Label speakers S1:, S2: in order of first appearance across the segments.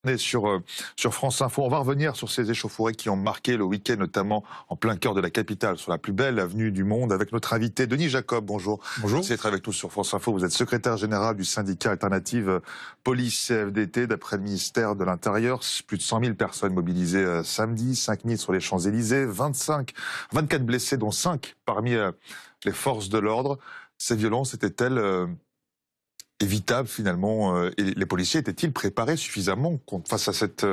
S1: On est sur France Info. On va revenir sur ces échauffourées qui ont marqué le week-end, notamment en plein cœur de la capitale, sur la plus belle avenue du monde, avec notre invité Denis Jacob. Bonjour.
S2: Bonjour.
S1: Merci d'être avec nous sur France Info. Vous êtes secrétaire général du syndicat Alternative Police CFDT. D'après le ministère de l'Intérieur, plus de 100 000 personnes mobilisées samedi, 5 000 sur les Champs-Élysées, 24 blessés, dont 5 parmi les forces de l'ordre. Ces violences étaient-elles évitable finalement, et les policiers étaient-ils préparés suffisamment face à cette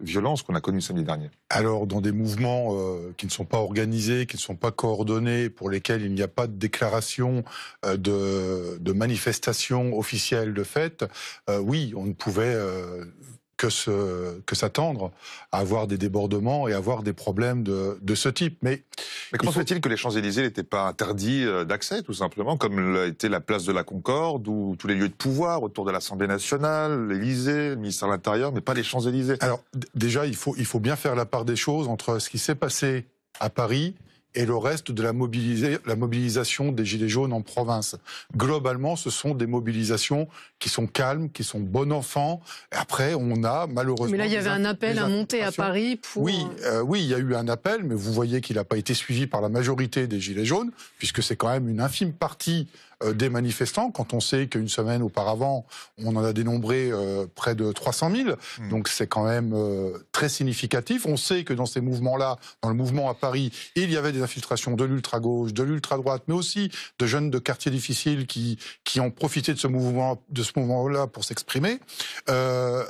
S1: violence qu'on a connue samedi dernier?
S2: Alors, dans des mouvements qui ne sont pas organisés, qui ne sont pas coordonnés, pour lesquels il n'y a pas de déclaration de manifestation officielle de fait, oui, on ne pouvait que s'attendre à avoir des débordements et avoir des problèmes de ce type. Mais
S1: comment se fait-il que les Champs-Élysées n'étaient pas interdits d'accès, tout simplement, comme l'a été la place de la Concorde ou tous les lieux de pouvoir autour de l'Assemblée nationale, l'Élysée, le ministère de l'Intérieur, mais pas les Champs-Élysées?
S2: Alors, déjà, il faut bien faire la part des choses entre ce qui s'est passé à Paris et le reste de la mobilisation des Gilets jaunes en province. Globalement, ce sont des mobilisations qui sont calmes, qui sont bon enfant. Et après, on a malheureusement...
S3: Mais là, il y avait un appel à monter à Paris pour...
S2: Oui, oui, il y a eu un appel, mais vous voyez qu'il n'a pas été suivi par la majorité des Gilets jaunes, puisque c'est quand même une infime partie des manifestants, quand on sait qu'une semaine auparavant, on en a dénombré près de 300 000. Donc c'est quand même très significatif. On sait que dans ces mouvements-là, dans le mouvement à Paris, il y avait des infiltrations de l'ultra-gauche, de l'ultra-droite, mais aussi de jeunes de quartiers difficiles qui ont profité de ce mouvement-là pour s'exprimer. On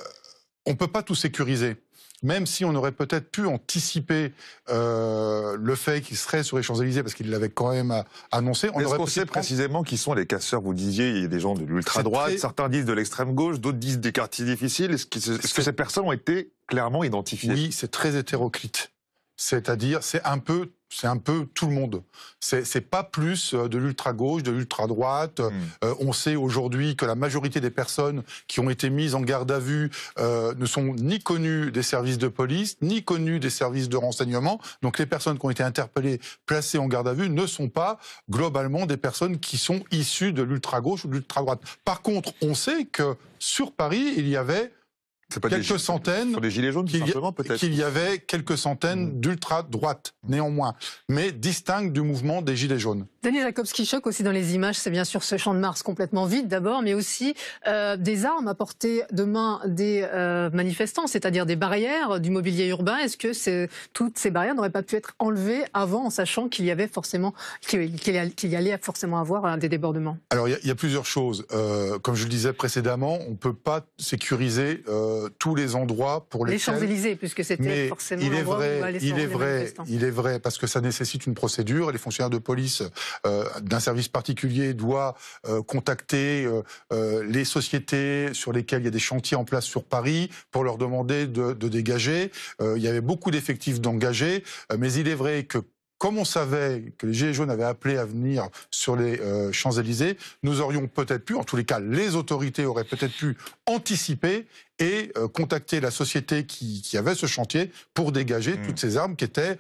S2: ne peut pas tout sécuriser. Même si on aurait peut-être pu anticiper le fait qu'il serait sur les Champs-Élysées, parce qu'il l'avait quand même annoncé.
S1: Est-ce qu'on sait précisément qui sont les casseurs? Vous disiez, il y a des gens de l'ultra-droite, certains disent de l'extrême-gauche, d'autres disent des quartiers difficiles. Est-ce que ces personnes ont été clairement identifiées?
S2: Oui, c'est très hétéroclite. C'est-à-dire, c'est un peu tout le monde. C'est pas plus de l'ultra-gauche, de l'ultra-droite. On sait aujourd'hui que la majorité des personnes qui ont été mises en garde à vue ne sont ni connues des services de police, ni connues des services de renseignement. Donc les personnes qui ont été interpellées, placées en garde à vue, ne sont pas globalement des personnes qui sont issues de l'ultra-gauche ou de l'ultra-droite. Par contre, on sait que sur Paris, il y avait quelques centaines,
S1: sur des gilets jaunes, tout simplement, peut-être.
S2: Qu'il y avait quelques centaines d'ultra-droite, néanmoins, mais distinctes du mouvement des gilets jaunes.
S3: Denis Jacob, ce qui choque aussi dans les images, c'est bien sûr ce champ de Mars complètement vide d'abord, mais aussi des armes à portée de main des manifestants, c'est-à-dire des barrières, du mobilier urbain. Est-ce que toutes ces barrières n'auraient pas pu être enlevées avant, en sachant qu'il y avait forcément, qu'il y allait forcément avoir des débordements?
S2: Alors il y a plusieurs choses. Comme je le disais précédemment, on ne peut pas sécuriser tous les endroits pour lesquels...
S3: Les Champs-Élysées, puisque c'était forcément l'endroit où allaient se rendre les manifestants.
S2: Il est vrai, parce que ça nécessite une procédure. Les fonctionnaires de police d'un service particulier doivent contacter les sociétés sur lesquelles il y a des chantiers en place sur Paris pour leur demander de dégager. Il y avait beaucoup d'effectifs d'engagés, mais il est vrai que comme on savait que les Gilets jaunes avaient appelé à venir sur les Champs-Élysées, nous aurions peut-être pu, en tous les cas, les autorités auraient peut-être pu anticiper et contacter la société qui avait ce chantier pour dégager toutes ces armes qui étaient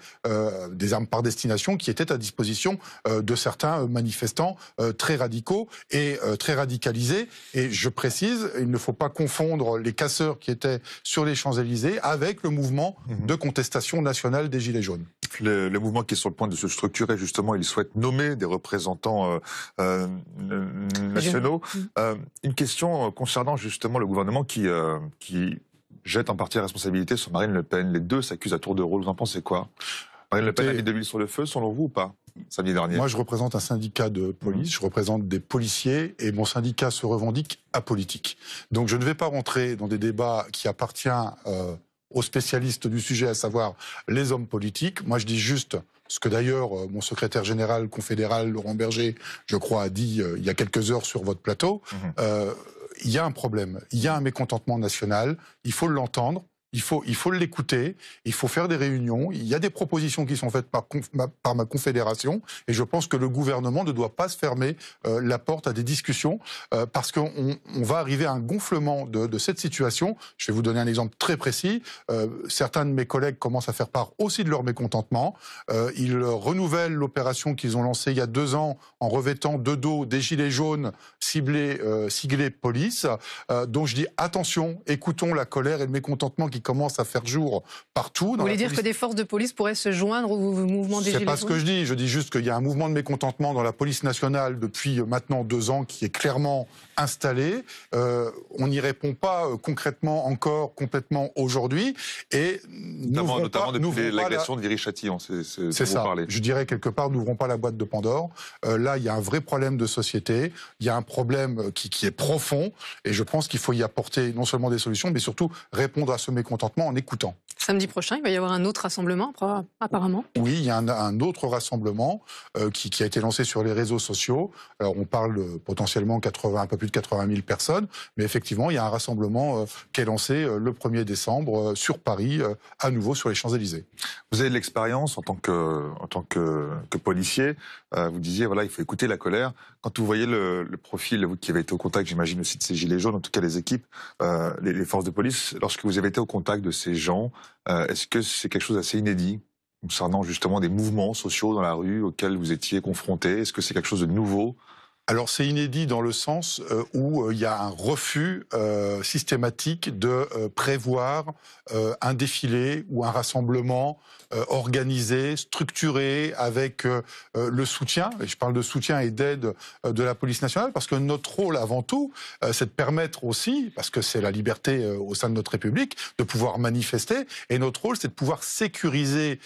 S2: des armes par destination, qui étaient à disposition de certains manifestants très radicaux et très radicalisés. Et je précise, il ne faut pas confondre les casseurs qui étaient sur les Champs-Élysées avec le mouvement de contestation nationale des Gilets jaunes.
S1: Le mouvement qui est sur le point de se structurer, justement, il souhaite nommer des représentants nationaux. Une question concernant justement le gouvernement qui jette en partie la responsabilité sur Marine Le Pen. Les deux s'accusent à tour de rôle. Vous en pensez quoi? Marine Le Pen a mis de l'huile sur le feu, selon vous, ou pas, samedi dernier?
S2: Moi, je représente un syndicat de police, je représente des policiers, et mon syndicat se revendique apolitique. Donc je ne vais pas rentrer dans des débats qui appartiennent aux spécialistes du sujet, à savoir les hommes politiques. Moi, je dis juste ce que d'ailleurs mon secrétaire général confédéral, Laurent Berger, je crois, a dit il y a quelques heures sur votre plateau. Il y a un problème, il y a un mécontentement national, il faut l'entendre, il faut l'écouter, il faut faire des réunions. Il y a des propositions qui sont faites par ma confédération, et je pense que le gouvernement ne doit pas se fermer la porte à des discussions, parce qu'on va arriver à un gonflement de cette situation. Je vais vous donner un exemple très précis. Certains de mes collègues commencent à faire part aussi de leur mécontentement. Ils renouvellent l'opération qu'ils ont lancée il y a 2 ans en revêtant de dos des gilets jaunes siglés police. Donc je dis attention, écoutons la colère et le mécontentement qui commencent à faire jour partout.
S3: Vous voulez dire que des forces de police pourraient se joindre au mouvement des gilets jaunes?
S2: C'est pas ce que je dis. Je dis juste qu'il y a un mouvement de mécontentement dans la police nationale depuis maintenant 2 ans qui est clairement installé. On n'y répond pas concrètement encore complètement aujourd'hui, et
S1: notamment depuis l'agression de Viry-Châtillon.
S2: C'est ça. Je dirais quelque part, n'ouvrons pas la boîte de Pandore. Là, il y a un vrai problème de société. Il y a un problème qui est profond, et je pense qu'il faut y apporter non seulement des solutions, mais surtout répondre à ce mécontentement en écoutant.
S3: Samedi prochain, il va y avoir un autre rassemblement, apparemment.
S2: Oui, il y a un autre rassemblement qui a été lancé sur les réseaux sociaux. Alors, on parle potentiellement un peu plus de 80 000 personnes, mais effectivement, il y a un rassemblement qui est lancé le 1er décembre sur Paris, à nouveau sur les Champs-Élysées.
S1: Vous avez de l'expérience en tant que policier. Vous disiez, voilà, il faut écouter la colère. Quand vous voyez le profil, vous qui avez été au contact, j'imagine aussi de ces gilets jaunes, en tout cas les équipes, les forces de police, lorsque vous avez été au contact de ces gens, est-ce que c'est quelque chose d'assez inédit concernant justement des mouvements sociaux dans la rue auxquels vous étiez confrontés? Est-ce que c'est quelque chose de nouveau?
S2: Alors c'est inédit dans le sens où il y a un refus systématique de prévoir un défilé ou un rassemblement organisé, structuré, avec le soutien, et je parle de soutien et d'aide de la police nationale, parce que notre rôle avant tout, c'est de permettre aussi, parce que c'est la liberté au sein de notre République, de pouvoir manifester, et notre rôle c'est de pouvoir sécuriser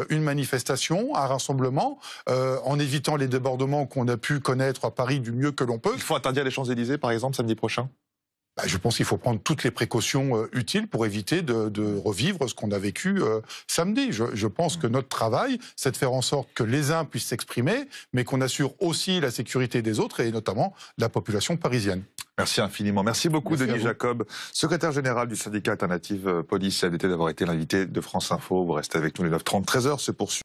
S2: une manifestation, un rassemblement, en évitant les débordements qu'on a pu connaître à Paris du mieux que l'on peut.
S1: Il faut interdire les Champs-Élysées, par exemple, samedi prochain?
S2: Je pense qu'il faut prendre toutes les précautions utiles pour éviter de revivre ce qu'on a vécu samedi. Je pense que notre travail, c'est de faire en sorte que les uns puissent s'exprimer, mais qu'on assure aussi la sécurité des autres, et notamment de la population parisienne.
S1: Merci infiniment. Merci beaucoup,
S2: Merci
S1: Denis Jacob, secrétaire général du syndicat Alternative Police CFDT, d'avoir été l'invité de France Info. Vous restez avec nous, les 9h30, 13h se poursuit.